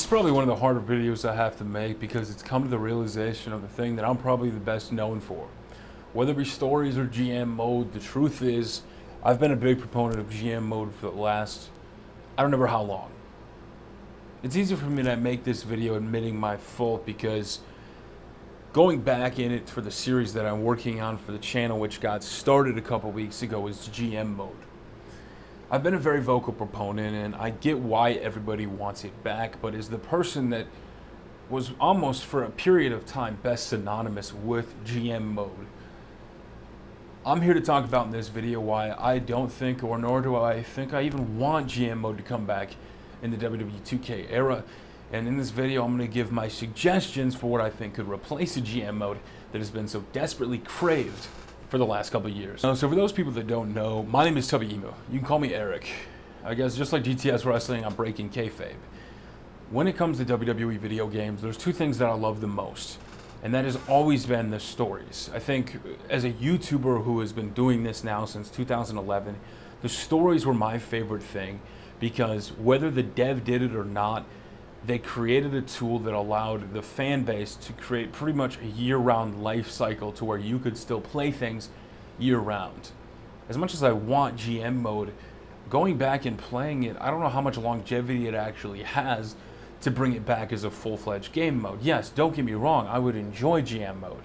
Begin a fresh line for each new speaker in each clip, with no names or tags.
is probably one of the harder videos I have to make because it's come to the realization of the thing that I'm probably the best known for. Whether it be stories or GM mode, the truth is, I've been a big proponent of GM mode for the last, I don't remember how long. It's easy for me to make this video admitting my fault because going back in it for the series that I'm working on for the channel, which got started a couple weeks ago, is GM mode. I've been a very vocal proponent, and I get why everybody wants it back, but as the person that was almost for a period of time best synonymous with GM mode, I'm here to talk about in this video why I don't think, or nor do I think I even want GM mode to come back in the WWE 2K era. And in this video, I'm going to give my suggestions for what I think could replace a GM mode that has been so desperately craved for the last couple of years. So for those people that don't know, my name is Tubby Emo. You can call me Eric. I guess just like GTS Wrestling, I'm breaking kayfabe. When it comes to WWE video games, there's two things that I love the most, and that has always been the stories. I think as a YouTuber who has been doing this now since 2011, the stories were my favorite thing because whether the dev did it or not, they created a tool that allowed the fan base to create pretty much a year-round life cycle to where you could still play things year-round. As much as I want GM mode, going back and playing it, I don't know how much longevity it actually has to bring it back as a full-fledged game mode. Yes, don't get me wrong, I would enjoy GM mode.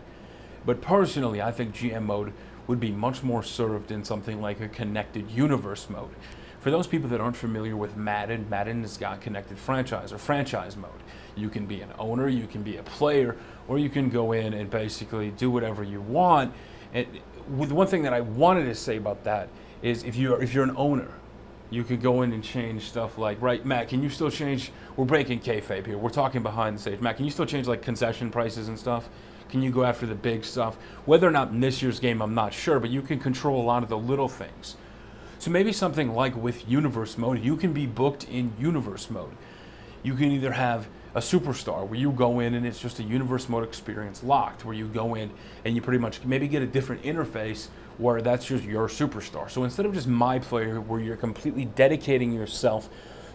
But personally, I think GM mode would be much more served in something like a connected universe mode. For those people that aren't familiar with Madden, Madden has got connected franchise or franchise mode. You can be an owner, you can be a player, or you can go in and basically do whatever you want. And with one thing that I wanted to say about that is if you're an owner, you could go in and change stuff like, right, Matt, can you still change, we're breaking kayfabe here, we're talking behind the stage. Matt, can you still change like concession prices and stuff? Can you go after the big stuff? Whether or not in this year's game, I'm not sure, but you can control a lot of the little things. So maybe something like with universe mode, you can be booked in universe mode. You can either have a superstar where you go in and it's just a universe mode experience locked, where you go in and you pretty much maybe get a different interface where that's just your superstar. So instead of just my player where you're completely dedicating yourself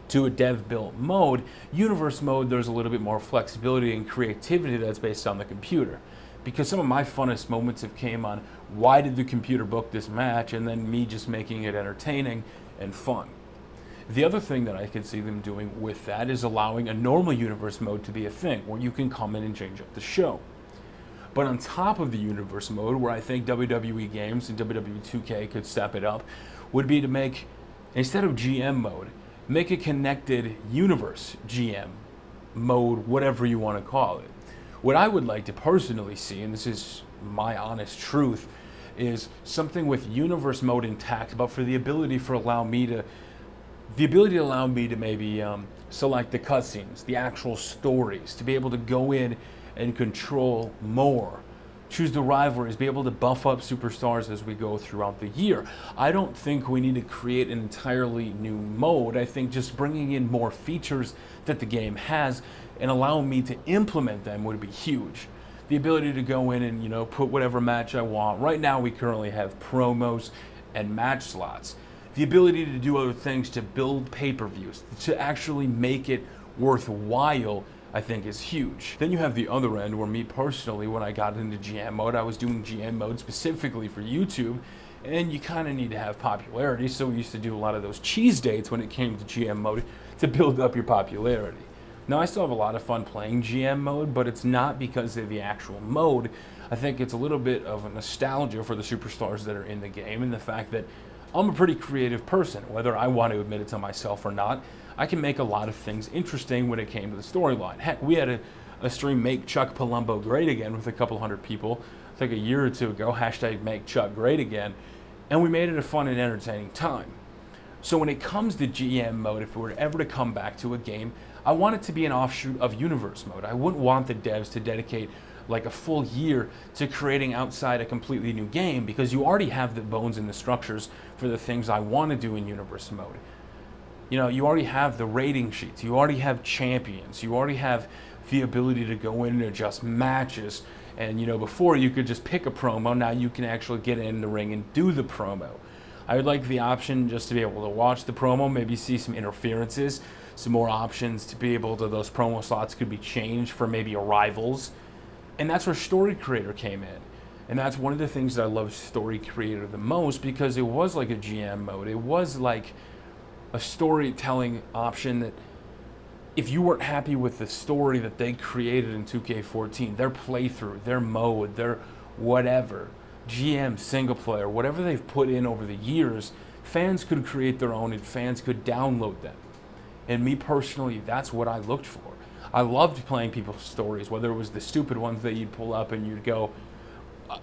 to a dev built mode, universe mode, there's a little bit more flexibility and creativity that's based on the computer. Because some of my funnest moments have came on why did the computer book this match, and then me just making it entertaining and fun. The other thing that I could see them doing with that is allowing a normal universe mode to be a thing where you can come in and change up the show. But on top of the universe mode, where I think WWE games and WWE 2K could step it up, would be to make, instead of GM mode, make a connected universe GM mode, whatever you want to call it. What I would like to personally see, and this is my honest truth, is something with universe mode intact, but for the ability to allow me to maybe select the cutscenes, the actual stories, to be able to go in and control more, choose the rivalries, be able to buff up superstars as we go throughout the year. I don't think we need to create an entirely new mode. I think just bringing in more features that the game has and allowing me to implement them would be huge. The ability to go in and, you know, put whatever match I want. Right now we currently have promos and match slots. The ability to do other things to build pay-per-views, to actually make it worthwhile, I think is huge. Then you have the other end where me personally, when I got into GM mode, I was doing GM mode specifically for YouTube, and you kind of need to have popularity, so we used to do a lot of those cheese dates when it came to GM mode to build up your popularity. Now I still have a lot of fun playing GM mode, but it's not because of the actual mode. I think it's a little bit of a nostalgia for the superstars that are in the game, and the fact that I'm a pretty creative person, whether I want to admit it to myself or not. I can make a lot of things interesting when it came to the storyline. Heck, we had a stream, Make Chuck Palumbo Great Again, with a couple hundred people, I think a year or two ago, hashtag Make Chuck Great Again, and we made it a fun and entertaining time. So when it comes to GM mode, if we were ever to come back to a game, I want it to be an offshoot of universe mode. I wouldn't want the devs to dedicate like a full year to creating outside a completely new game, because you already have the bones and the structures for the things I want to do in universe mode. You know, you already have the rating sheets, you already have champions, you already have the ability to go in and adjust matches. And, you know, before you could just pick a promo, now you can actually get in the ring and do the promo. I would like the option just to be able to watch the promo, maybe see some interferences, some more options to be able to, those promo slots could be changed for maybe arrivals. And that's where Story Creator came in. And that's one of the things that I love Story Creator the most, because it was like a GM mode. It was like a storytelling option that if you weren't happy with the story that they created in 2K14, their playthrough, their mode, their whatever, GM, single player, whatever they've put in over the years, fans could create their own and fans could download them. And me personally, that's what I looked for. I loved playing people's stories, whether it was the stupid ones that you'd pull up and you'd go,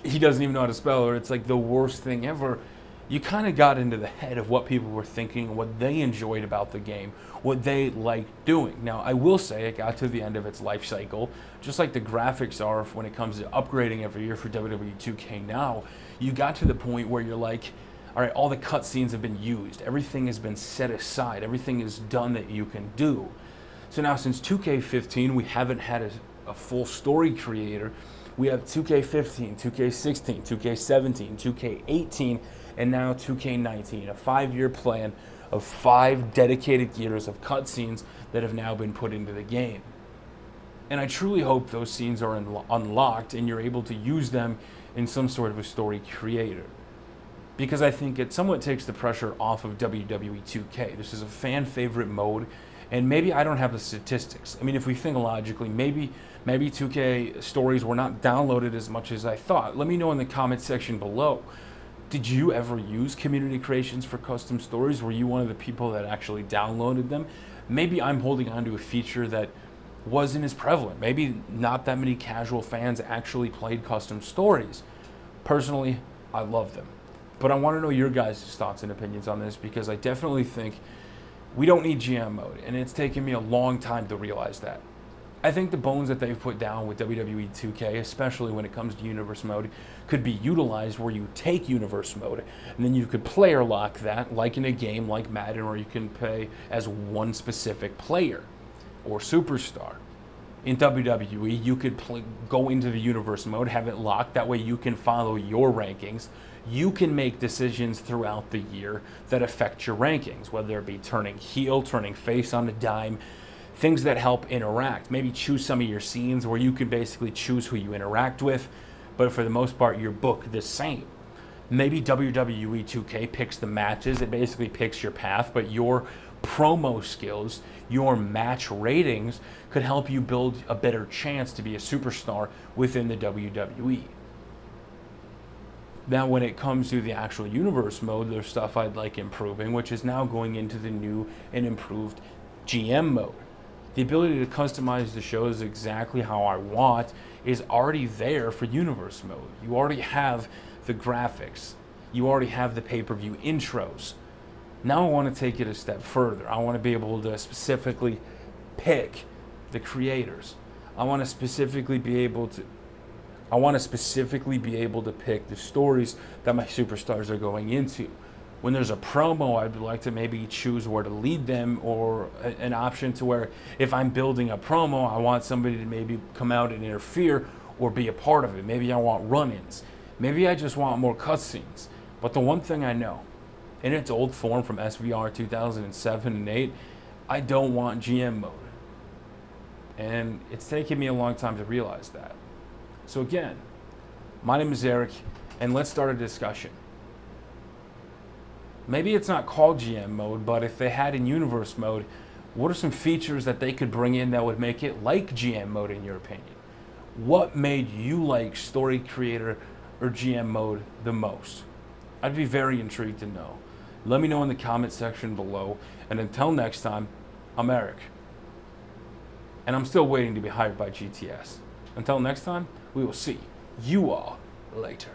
he doesn't even know how to spell, or it's like the worst thing ever. You kind of got into the head of what people were thinking, what they enjoyed about the game, what they liked doing. Now, I will say it got to the end of its life cycle, just like the graphics are when it comes to upgrading every year for WWE 2K now. You got to the point where you're like, all right, all the cutscenes have been used. Everything has been set aside. Everything is done that you can do. So now since 2K15, we haven't had a full story creator. We have 2K15, 2K16, 2K17, 2K18, and now 2K19, a 5-year plan of 5 dedicated years of cutscenes that have now been put into the game. And I truly hope those scenes are unlocked and you're able to use them in some sort of a story creator. Because I think it somewhat takes the pressure off of WWE 2K. This is a fan favorite mode, and maybe I don't have the statistics. I mean, if we think logically, maybe 2K stories were not downloaded as much as I thought. Let me know in the comment section below. Did you ever use community creations for custom stories? Were you one of the people that actually downloaded them? Maybe I'm holding on to a feature that wasn't as prevalent. Maybe not that many casual fans actually played custom stories. Personally, I love them. But I want to know your guys' thoughts and opinions on this, because I definitely think we don't need GM mode, and it's taken me a long time to realize that. I think the bones that they've put down with WWE 2K, especially when it comes to Universe Mode, could be utilized where you take Universe Mode, and then you could player lock that, like in a game like Madden, where you can play as one specific player or superstar. In WWE, you could go into the Universe Mode, have it locked, that way you can follow your rankings. You can make decisions throughout the year that affect your rankings, whether it be turning heel, turning face on a dime, things that help interact. Maybe choose some of your scenes where you can basically choose who you interact with, but for the most part, your book the same. Maybe WWE 2K picks the matches. It basically picks your path, but your promo skills, your match ratings could help you build a better chance to be a superstar within the WWE. Now, when it comes to the actual Universe Mode, there's stuff I'd like improving, which is now going into the new and improved GM Mode. The ability to customize the shows exactly how I want is already there for Universe Mode. You already have the graphics. You already have the pay-per-view intros. Now I want to take it a step further. I want to be able to specifically pick the creators. I want to specifically be able to pick the stories that my superstars are going into. When there's a promo, I'd like to maybe choose where to lead them, or an option to where if I'm building a promo, I want somebody to maybe come out and interfere or be a part of it. Maybe I want run-ins. Maybe I just want more cutscenes. But the one thing I know, in its old form from SVR 2007 and 8, I don't want GM mode. And it's taken me a long time to realize that. So again, my name is Eric, and let's start a discussion. Maybe it's not called GM mode, but if they had in Universe Mode, what are some features that they could bring in that would make it like GM mode in your opinion? What made you like Story Creator or GM mode the most? I'd be very intrigued to know. Let me know in the comment section below, and until next time, I'm Eric. And I'm still waiting to be hired by GTS. Until next time, we will see you all later.